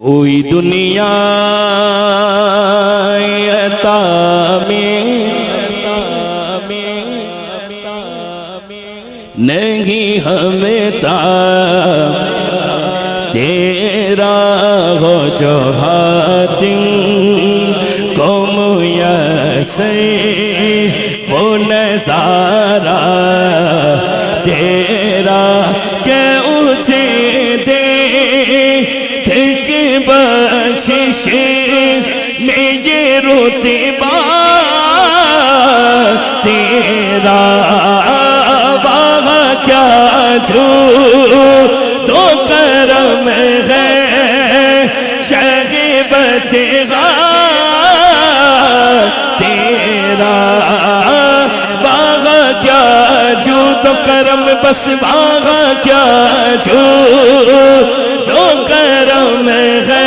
ہوئی دنیا عطا میں نہیں ہمیں تا تیرا ہو جو حاتم کو میسر وہ نظارہ تیرا کہ اٹھے دے بخشش میں یہ رتبہ تیرا وہاں کیا تو کرم ہے شہبت تیرا وہاں کیا تو کرم بس وہاں کیا تو کرم ہے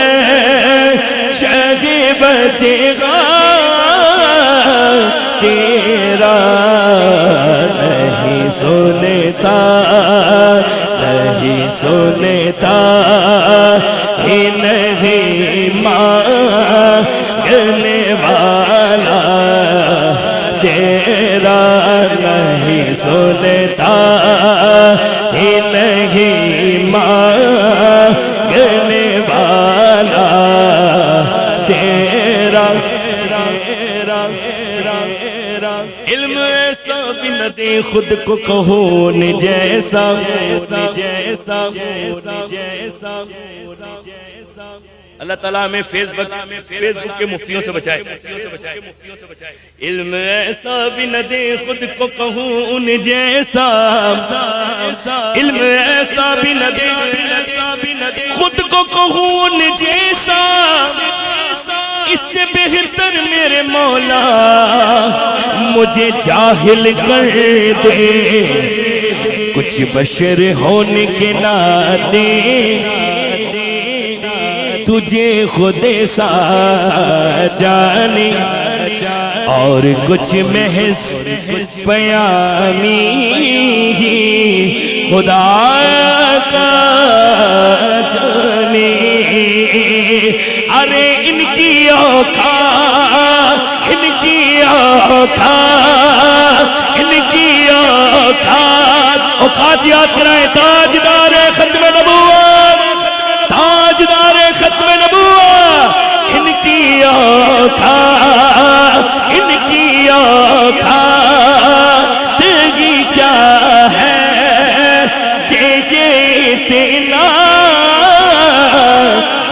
شہبت تیرا نہیں سنتا نہیں سنتا ہی نہیں مانگنے والا تیرا نہیں سنتا ہی نہیں مانگنے والا تیرا علم ایسا بھی نہ دے خود کو کہو نہ جیسا اللہ تعالیٰ ہمیں فیس بک کے مفتیوں سے بچائے علم ایسا بھی نہ دے خود کو کہوں ان جیسا علم ایسا بھی نہ دے خود کو کہوں ان جیسا اس سے بہتر میرے مولا مجھے جاہل کر دے کچھ بشر ہونے کے ناطے تجھے خود سا جانے اور کچھ محض پیامی خدا کا جانے ارے ان کی اوقات ان کی اوقات ان کی اوقات یاد کرائے تاجدار ختم نبوت تاجدار ختم نبوت ان کی اوقات ان کی اوقات تیری کیا ہے کہ یہ اتنا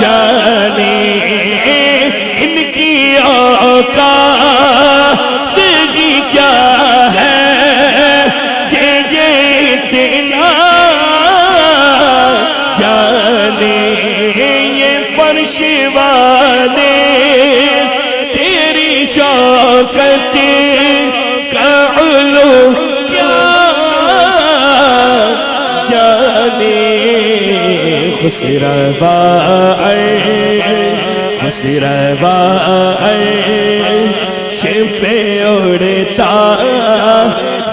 جانے ان کی اوقات تیری کیا ہے کہ یہ اتنا جانے یہ فرش والے تیری شوکت کا علو کیا جانے خسروا شپ اڑتا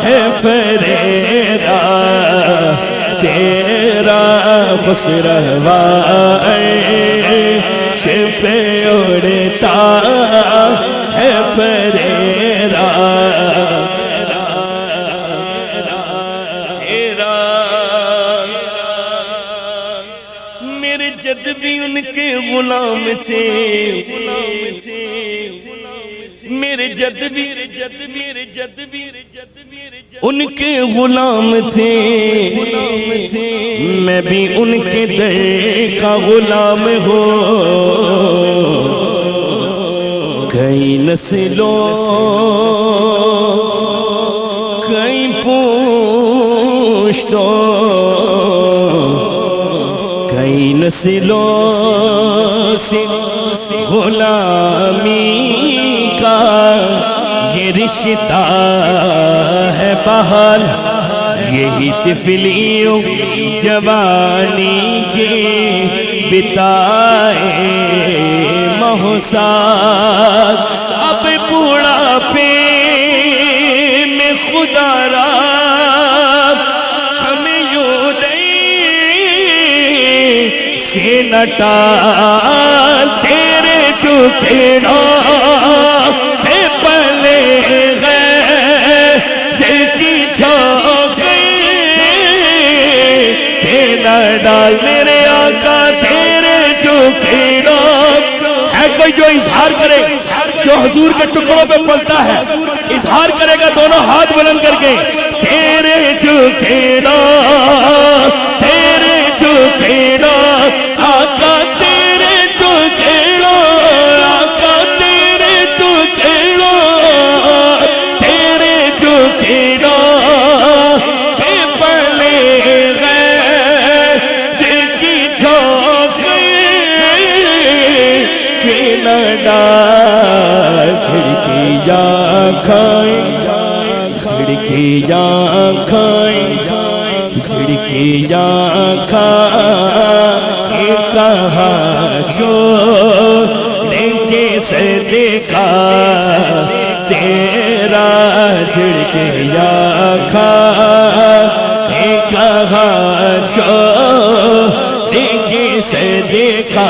ہے پریرا تیرا خسروا شپ اڑتا ہے پریرا میرے جد بھی ان کے غلام تھے میرے جد بھی ان کے غلام تھے میں بھی ان کے در کا غلام ہوں کئی نسلوں کئی پوشتوں کئی نسلوں سے غلامی کا یہ رشتہ ہے بہار یہی طفلیوں جوانی کے بتائے محسات اب بڑھاپے میں خدا را ہمیں یوں دے سے نٹا چکیڑا تے پلے گئے دیکھی چھوکے کہ نہ ڈال میرے آقا تیرے چکیڑا ہے کوئی جو اظہار کرے جو حضور کے ٹکڑوں پہ پلتا ہے اظہار کرے گا دونوں ہاتھ بلند کر کے تیرے چکیڑا تیرے چکیڑا آقا تیرے چکیڑا آقا تیرے چکیڑا تیرے چکیڑا کہ پلے گئے دیکھی چھوکے کہ نہ ڈال چھڑکی جا کھائیں چھڑکی جا کھائیں چھڑکی جا کھائیں کہاں چھوڑنے سے دیکھا تیرا چھڑکی جا کھائیں کہاں چھوڑنے سے دیکھا